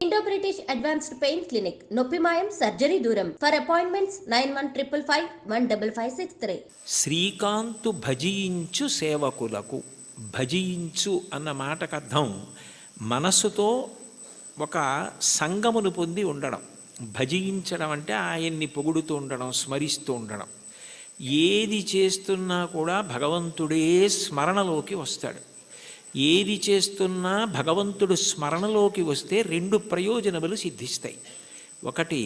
Indo British advanced pain clinic, నొప్పి మాయం, surgery దూరం. For appointments 9155515563. శ్రీకాంతు భజించు సేవకులకు. భజించు అన్న మాటకు అర్థం మనసుతో ఒక సంగమును పొంది ఉండడం. భజించడం అంటే ఆయన్ని పొగుడుతూ ఉండడం, స్మరిస్తూ ఉండడం. ఏది చేస్తున్నా కూడా భగవంతుడే స్మరణలోకి వస్తాడు. ఏది చేస్తున్నా భగవంతుడు స్మరణలోకి వస్తే 2 ప్రయోజనములు సిద్ధిస్తాయి. ఒకటి,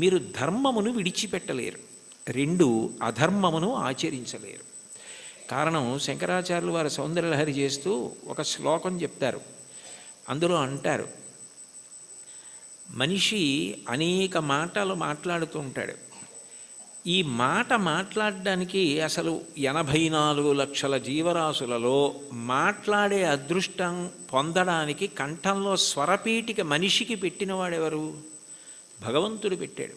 మీరు ధర్మమును విడిచిపెట్టలేరు. 2, అధర్మమును ఆచరించలేరు. కారణం, శంకరాచార్యులు వారు సౌందర్యలహరి చేస్తూ ఒక శ్లోకం చెప్తారు. అందులో అంటారు, మనిషి అనేక మాటలు మాట్లాడుతూ ఉంటాడు. ఈ మాట మాట్లాడడానికి అసలు 84 లక్షల జీవరాశులలో మాట్లాడే అదృష్టం పొందడానికి కంఠంలో స్వరపీఠిక మనిషికి పెట్టినవాడెవరు? భగవంతుడు పెట్టాడు.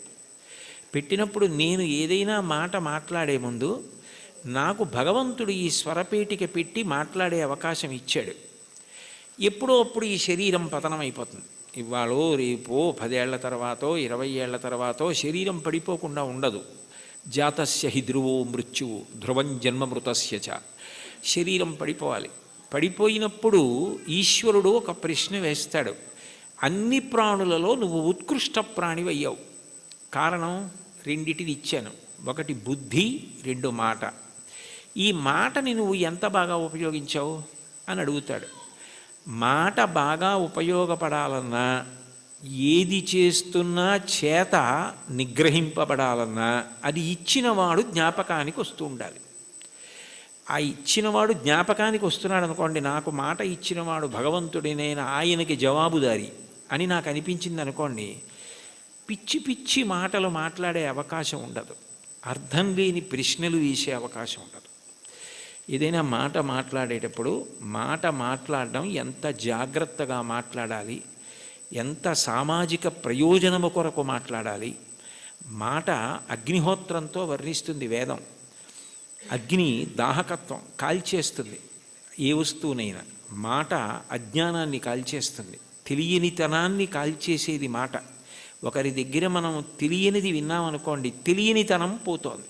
పెట్టినప్పుడు నేను ఏదైనా మాట మాట్లాడే ముందు నాకు భగవంతుడు ఈ స్వరపీఠిక పెట్టి మాట్లాడే అవకాశం ఇచ్చాడు. ఎప్పుడో అప్పుడు ఈ శరీరం పతనం అయిపోతుంది. ఇవాళో రేపో 10 ఏళ్ల తర్వాతో 20 ఏళ్ల తర్వాతో శరీరం పడిపోకుండా ఉండదు. జాతస్య హి ధ్రువో మృత్యువు ధ్రువం జన్మమృతస్య చ. శరీరం పడిపోవాలి. పడిపోయినప్పుడు ఈశ్వరుడు ఒక ప్రశ్న వేస్తాడు, అన్ని ప్రాణులలో నువ్వు ఉత్కృష్ట ప్రాణివయ్యావు. కారణం, 2 ఇచ్చాను. 1 బుద్ధి, 2 మాట. ఈ మాటని నువ్వు ఎంత బాగా ఉపయోగించావు అని అడుగుతాడు. మాట బాగా ఉపయోగపడాలన్నా, ఏది చేస్తున్నా చేత నిగ్రహింపబడాలన్నా అది ఇచ్చినవాడు జ్ఞాపకానికి వస్తూ ఉండాలి. ఆ ఇచ్చినవాడు జ్ఞాపకానికి వస్తున్నాడు అనుకోండి, నాకు మాట ఇచ్చినవాడు భగవంతుడే, నేను ఆయనకి జవాబుదారి అని నాకు అనిపించింది అనుకోండి, పిచ్చి పిచ్చి మాటలు మాట్లాడే అవకాశం ఉండదు. అర్థం లేని ప్రశ్నలు వేసే అవకాశం ఉండదు. ఏదైనా మాట మాట్లాడేటప్పుడు మాట మాట్లాడడం ఎంత జాగ్రత్తగా మాట్లాడాలి, ఎంత సామాజిక ప్రయోజనము కొరకు మాట్లాడాలి. మాట అగ్నిహోత్రంతో వర్ణిస్తుంది వేదం. అగ్ని దాహకత్వం కాల్చేస్తుంది ఏ వస్తువునైనా. మాట అజ్ఞానాన్ని కాల్చేస్తుంది, తెలియనితనాన్ని కాల్చేసేది మాట. ఒకరి దగ్గర మనం తెలియనిది విన్నామనుకోండి, తెలియనితనం పోతోంది.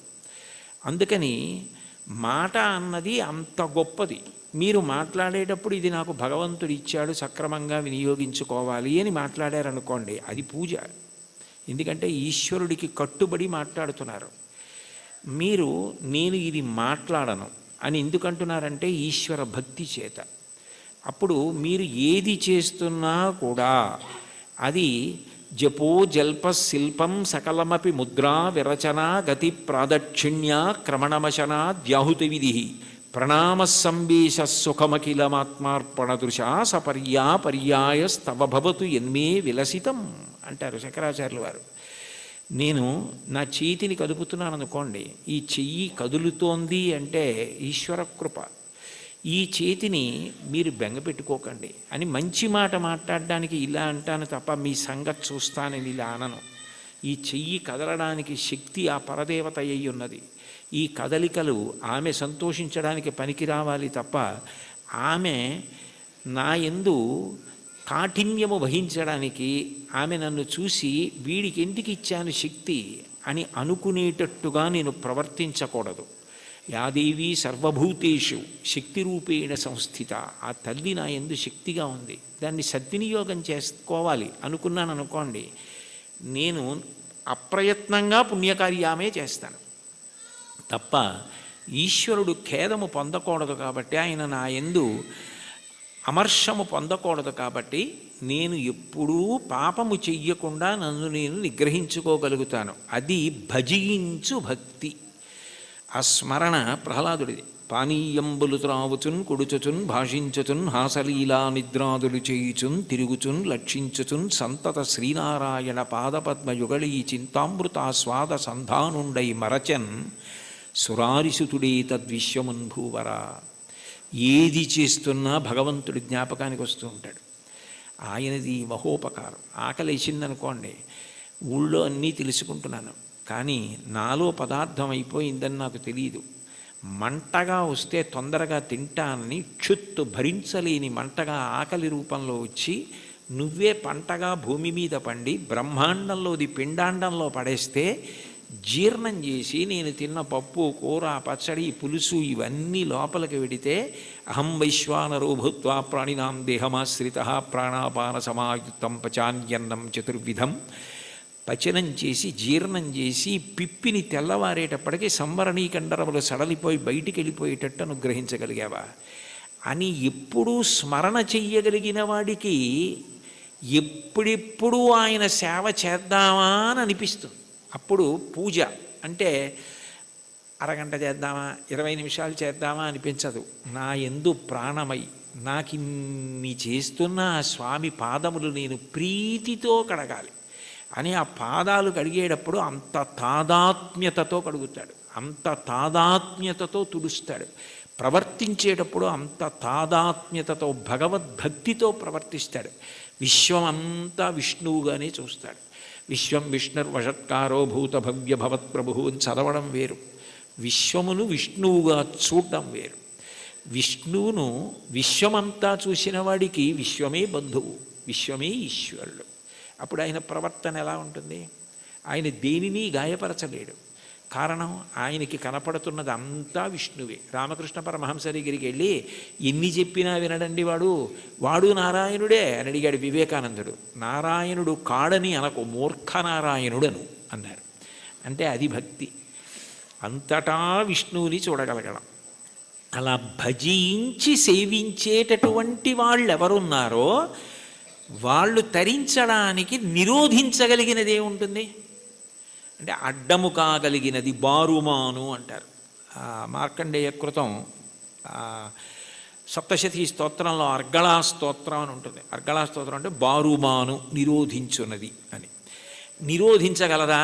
అందుకని మాట అన్నది అంత గొప్పది. మీరు మాట్లాడేటప్పుడు ఇది నాకు భగవంతుడు ఇచ్చాడు, సక్రమంగా వినియోగించుకోవాలి అని మాట్లాడారనుకోండి, అది పూజ. ఎందుకంటే ఈశ్వరుడికి కట్టుబడి మాట్లాడుతున్నారు. మీరు నేను ఇది మాట్లాడను అని ఎందుకంటున్నారంటే ఈశ్వర భక్తి చేత. అప్పుడు మీరు ఏది చేస్తున్నా కూడా అది జపో జల్ప శిల్పం సకలమపి ముద్రా విరచన గతి ప్రాదక్షిణ్య క్రమణమశన ద్యాహుతి విధి ప్రణామ సంవేశ సుఖమఖిలమాత్మార్పణదృశ సపర్యా పర్యాయస్తవ భవతు ఎన్మే విలసితం అంటారు శంకరాచార్యులు వారు. నేను నా చేతిని కదుపుతున్నాను అనుకోండి, ఈ చెయ్యి కదులుతోంది అంటే ఈశ్వర కృప. ఈ చేతిని మీరు బెంగపెట్టుకోకండి అని మంచి మాట మాట్లాడడానికి ఇలా అంటాను తప్ప మీ సంగతి చూస్తానని ఇలా అనను. ఈ చెయ్యి కదలడానికి శక్తి ఆ పరదేవత అయి ఉన్నది. ఈ కదలికలు ఆమె సంతోషించడానికి పనికి రావాలి తప్ప ఆమె నా యందు కాఠిన్యము వహించడానికి, ఆమె నన్ను చూసి వీడికి ఎందుకు ఇచ్చాను శక్తి అని అనుకునేటట్టుగా నేను ప్రవర్తించకూడదు. యాదేవి సర్వభూతేషు శక్తి రూపేణ సంస్థిత. ఆ తల్లి నా యందు శక్తిగా ఉంది, దాన్ని సద్వినియోగం చేసుకోవాలి అనుకున్నాను అనుకోండి, నేను అప్రయత్నంగా పుణ్యకార్యామే చేస్తాను తప్ప ఈశ్వరుడు ఖేదము పొందకూడదు. కాబట్టి ఆయన నా యందు అమర్షము పొందకూడదు. కాబట్టి నేను ఎప్పుడూ పాపము చెయ్యకుండా నన్ను నేను నిగ్రహించుకోగలుగుతాను. అది భజించు భక్తి. ఆ స్మరణ ప్రహ్లాదుడిది. పానీయంబులు త్రావుచున్ కుడుచుచున్ భాషించుచున్ హాసలీలా నిద్రాదులు చేయుచున్ తిరుగుచున్ లక్షించుచున్ సంతత శ్రీనారాయణ పాదపద్మయుగళీ చింతామృతాస్వాద సంధానుండై మరచన్ సురారిసుతుడే తద్విశ్వమున్ భూవరా. ఏది చేస్తున్నా భగవంతుడి జ్ఞాపకానికి వస్తూ ఉంటాడు. ఆయనది మహోపకారం. ఆకలేసిందనుకోండి, ఊళ్ళో అన్నీ తెలుసుకుంటున్నాను కానీ నాలో పదార్థం అయిపోయిందని నాకు తెలియదు. మంటగా వస్తే తొందరగా తింటానని క్షుత్తు భరించలేని మంటగా ఆకలి రూపంలో వచ్చి నువ్వే పంటగా భూమి మీద పండి బ్రహ్మాండంలోది పిండాండంలో పడేస్తే జీర్ణం చేసి నేను తిన్న పప్పు కూర పచ్చడి పులుసు ఇవన్నీ లోపలికి వెడితే అహం వైశ్వానరో భూత్వా ప్రాణినాం దేహమాశ్రిత ప్రాణాపాన సమాయుక్తం పచాన్యన్నం చతుర్విధం పచనం చేసి జీర్ణం చేసి పిప్పిని తెల్లవారేటప్పటికీ సంవరణీకండరములు సడలిపోయి బయటికి వెళ్ళిపోయేటట్టు అనుగ్రహించగలిగావా అని ఎప్పుడూ స్మరణ చెయ్యగలిగిన వాడికి ఎప్పుడెప్పుడు ఆయన సేవ చేద్దామా అని అనిపిస్తుంది. అప్పుడు పూజ అంటే అరగంట చేద్దామా 20 నిమిషాలు చేద్దామా అనిపించదు. నా యందు ప్రాణమై నాకిన్ని చేస్తున్న ఆ స్వామి పాదములు నేను ప్రీతితో కడగాలి అని ఆ పాదాలు కడిగేటప్పుడు అంత తాదాత్మ్యతతో కడుగుతాడు, అంత తాదాత్మ్యతతో తుడుస్తాడు. ప్రవర్తించేటప్పుడు అంత తాదాత్మ్యతతో భగవద్భక్తితో ప్రవర్తిస్తాడు. విశ్వమంతా విష్ణువుగానే చూస్తాడు. విశ్వం విష్ణుర్వషత్కారో భూత భవ్య భవత్ప్రభు అని చదవడం వేరు, విశ్వమును విష్ణువుగా చూడడం వేరు. విష్ణువును విశ్వమంతా చూసిన వాడికి విశ్వమే బంధువు, విశ్వమే ఈశ్వరుడు. అప్పుడు ఆయన ప్రవర్తన ఎలా ఉంటుంది? ఆయన దేనిని గాయపరచలేడు. కారణం ఆయనకి కనపడుతున్నది అంతా విష్ణువే. రామకృష్ణ పరమహంస దగ్గరికి వెళ్ళి ఎన్ని చెప్పినా వినడండి వాడు నారాయణుడే అని అడిగాడు వివేకానందుడు. నారాయణుడు కాడని అనకు, మూర్ఖ నారాయణుడను అన్నారు. అంటే అది భక్తి, అంతటా విష్ణువుని చూడగలగడం. అలా భజించి సేవించేటటువంటి వాళ్ళు ఎవరున్నారో వాళ్ళు తరించడానికి నిరోధించగలిగినదే ఉంటుంది. అంటే అడ్డము కాగలిగినది బారుమాను అంటారు. మార్కండేయ కృతం సప్తశతి స్తోత్రంలో అర్గళా స్తోత్రం అని ఉంటుంది. అర్గళా స్తోత్రం అంటే బారుమాను నిరోధించున్నది అని. నిరోధించగలదా?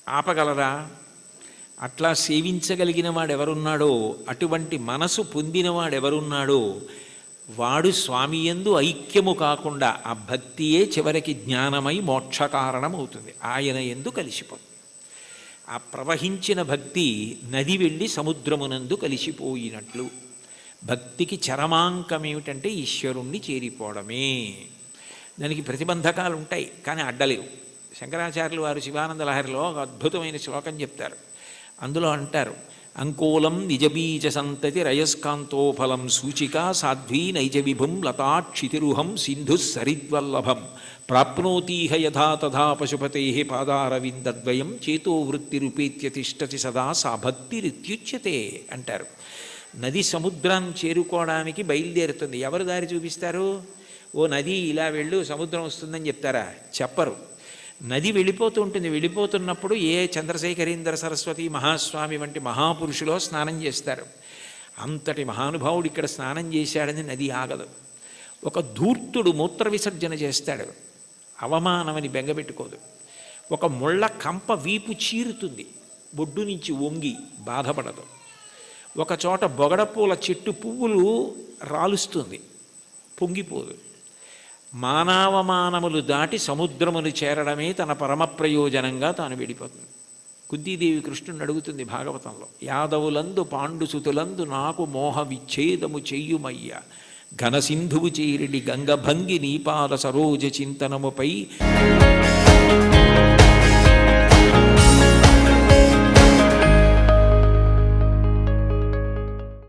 ఆపగలదా? అట్లా సేవించగలిగిన వాడెవరున్నాడో, అటువంటి మనసు పొందినవాడెవరున్నాడో వాడు స్వామి యందు ఐక్యము కాకుండా ఆ భక్తియే చివరికి జ్ఞానమై మోక్ష కారణమవుతుంది. ఆయన యందు కలిసిపోతుంది. ఆ ప్రవహించిన భక్తి నది వెళ్ళి సముద్రమునందు కలిసిపోయినట్లు. భక్తికి చరమాంకం ఏమిటంటే ఈశ్వరుణ్ణి చేరిపోవడమే. దానికి ప్రతిబంధకాలు ఉంటాయి, కానీ అడ్డలేవు. శంకరాచార్యులు వారు శివానంద లహరిలో ఒక అద్భుతమైన శ్లోకం చెప్తారు. అందులో అంటారు, అంకోలం నిజబీజ సంతతి రయస్కాంతోఫలం సూచిక సాధ్వీ నైజ విభుం లతాక్షితిరుహం సింధు సరిద్వల్లభం ప్రాప్నోతీహ యథా తథా పశుపతే పాదారవిందద్వయం చేతో వృత్తిరుపేత్య తిష్టతి సదా సా భక్తిరిత్యుచ్యతే అంటారు. నది సముద్రాన్ని చేరుకోవడానికి బయలుదేరుతుంది. ఎవరు దారి చూపిస్తారు? ఓ నది ఇలా వెళ్ళు సముద్రం వస్తుందని చెప్తారా? చెప్పరు. నది వెళ్ళిపోతూ ఉంటుంది. వెళ్ళిపోతున్నప్పుడు ఏ చంద్రశేఖరేంద్ర సరస్వతి మహాస్వామి వంటి మహాపురుషులో స్నానం చేస్తారు. అంతటి మహానుభావుడు ఇక్కడ స్నానం చేశాడని నది ఆగదు. ఒక ధూర్తుడు మూత్ర విసర్జన చేస్తాడు, అవమానమని బెంగపెట్టుకోదు. ఒక ముళ్ళ కంప వీపు చీరుతుంది, బొడ్డు నుంచి వంగి బాధపడదు. ఒక చోట బొగడపూల చెట్టు పువ్వులు రాలుస్తుంది, పొంగిపోదు. మానవమానములు దాటి సముద్రమును చేరడమే తన పరమ ప్రయోజనంగా తాను వెళ్ళిపోతుంది. కుంతీదేవి కృష్ణుని అడుగుతుంది భాగవతంలో, యాదవులందు పాండుసుతులందు నాకు మోహ విచ్ఛేదము చెయ్యుమయ్య ఘనసింధువు చేరిడి గంగభంగి నీపాద సరోజ చింతనముపై